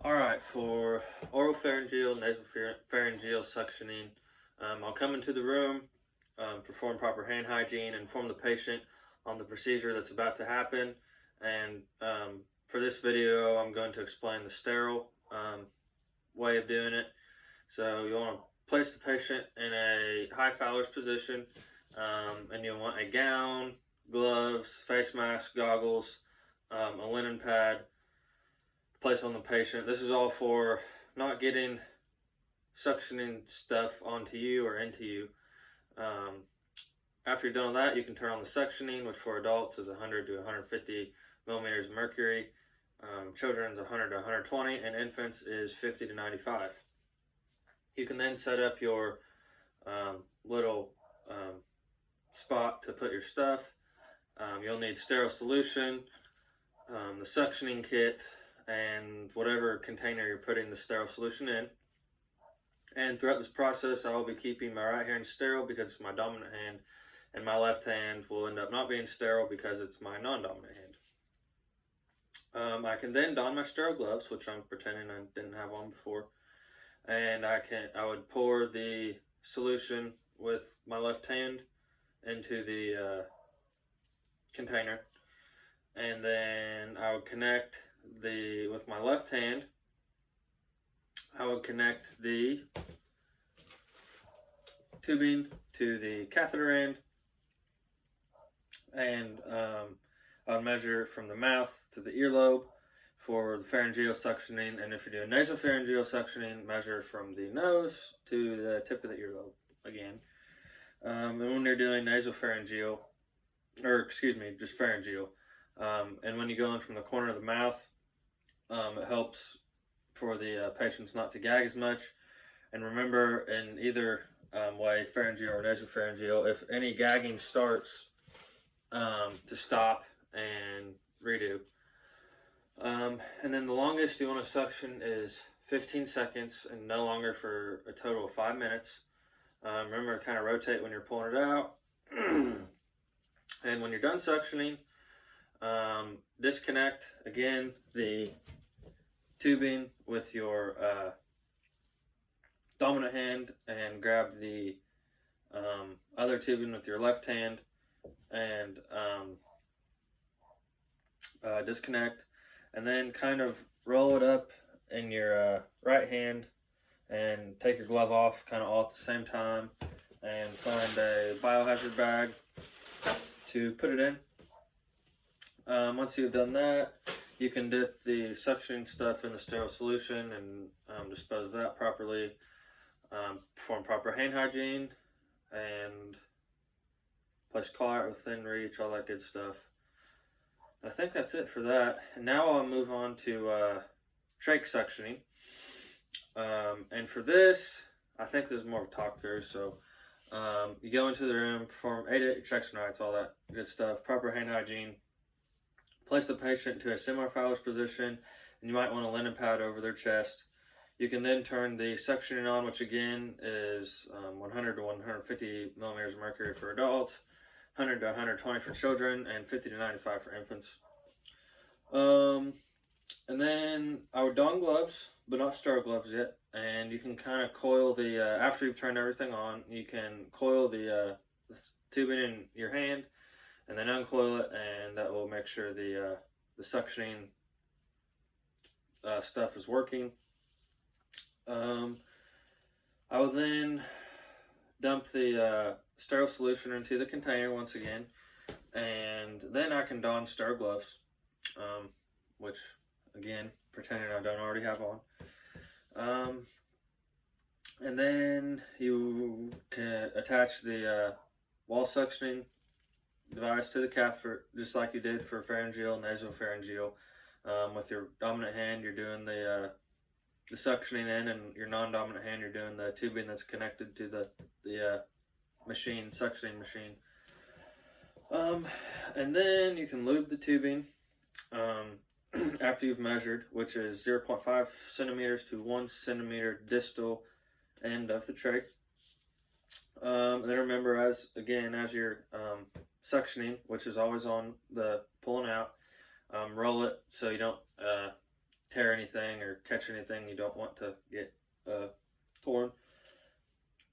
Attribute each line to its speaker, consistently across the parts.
Speaker 1: Alright, for oropharyngeal, nasopharyngeal suctioning, I'll come into the room, perform proper hand hygiene, inform the patient on the procedure that's about to happen, and for this video I'm going to explain the sterile way of doing it. So you want to place the patient in a high Fowler's position, and you'll want a gown, gloves, face mask, goggles, a linen pad, place on the patient. This is all for not getting suctioning stuff onto you or into you. After you're done with that, you can turn on the suctioning, which for adults is 100 to 150 millimeters of mercury. Children's 100 to 120, and infants is 50 to 95. You can then set up your little spot to put your stuff. You'll need sterile solution, the suctioning kit, and whatever container you're putting the sterile solution in. And throughout this process, I will be keeping my right hand sterile because it's my dominant hand, and my left hand will end up not being sterile because it's my non-dominant hand. I can then don my sterile gloves, which I'm pretending I didn't have on before, and I would pour the solution with my left hand into the container, and then I would connect with my left hand, I would connect the tubing to the catheter end, and I would measure from the mouth to the earlobe for the pharyngeal suctioning, and if you're doing nasopharyngeal suctioning, measure from the nose to the tip of the earlobe again. And when you're doing nasopharyngeal, or excuse me, just pharyngeal, and when you go in from the corner of the mouth, it helps for the patients not to gag as much. And remember, in either way, pharyngeal or nasopharyngeal, if any gagging starts, to stop and redo. And then the longest you want to suction is 15 seconds and no longer for a total of 5 minutes. Remember to kind of rotate when you're pulling it out. And when you're done suctioning, disconnect again the tubing with your dominant hand and grab the other tubing with your left hand and disconnect, and then kind of roll it up in your right hand and take your glove off kind of all at the same time, and find a biohazard bag to put it in. Once you've done that, you can dip the suctioning stuff in the sterile solution and dispose of that properly, perform proper hand hygiene, and place collar within reach, all that good stuff. I think that's it for that. And now I'll move on to trach suctioning. And for this, I think this is more of a talk through. So you go into the room, perform 8 checks and rights, all that good stuff, proper hand hygiene. Place the patient to a similar Fowler's position, and you might want a linen pad over their chest. You can then turn the suctioning on, which again is 100 to 150 millimeters of mercury for adults, 100 to 120 for children, and 50 to 95 for infants. And then I would don gloves, but not sterile gloves yet. And you can kind of coil the, after you've turned everything on, you can coil the tubing in your hand, and then uncoil it, and that will make sure the suctioning stuff is working. I will then dump the sterile solution into the container once again, and then I can don sterile gloves, which again, pretending I don't already have on. And then you can attach the wall suctioning device to the catheter, just like you did for pharyngeal and nasopharyngeal. With your dominant hand, you're doing the suctioning in, and your non-dominant hand, you're doing the tubing that's connected to the suctioning machine. And then you can lube the tubing after you've measured, which is 0.5 centimeters to 1 centimeter distal end of the trach. And then remember, as you're suctioning, which is always on the pulling out, roll it so you don't tear tear anything or catch anything you don't want to get torn.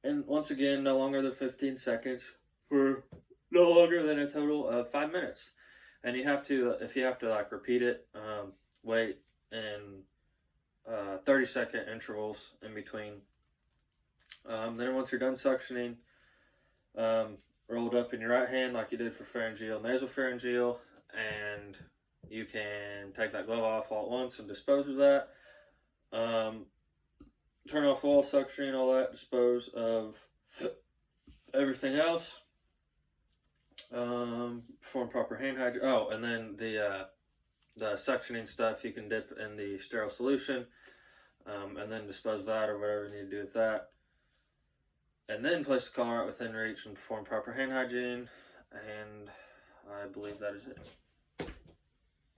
Speaker 1: And once again, no longer than 15 seconds for no longer than a total of 5 minutes. And you have to, if you have to like repeat it, wait in 30-second intervals in between. Then once you're done suctioning, roll it up in your right hand like you did for pharyngeal, nasopharyngeal, and you can take that glove off all at once and dispose of that. Turn off all suctioning, all that, dispose of everything else. Perform proper hand hygiene. Oh, and then the suctioning stuff you can dip in the sterile solution, and then dispose of that or whatever you need to do with that. And then place the collar out within reach and perform proper hand hygiene. And I believe that is it.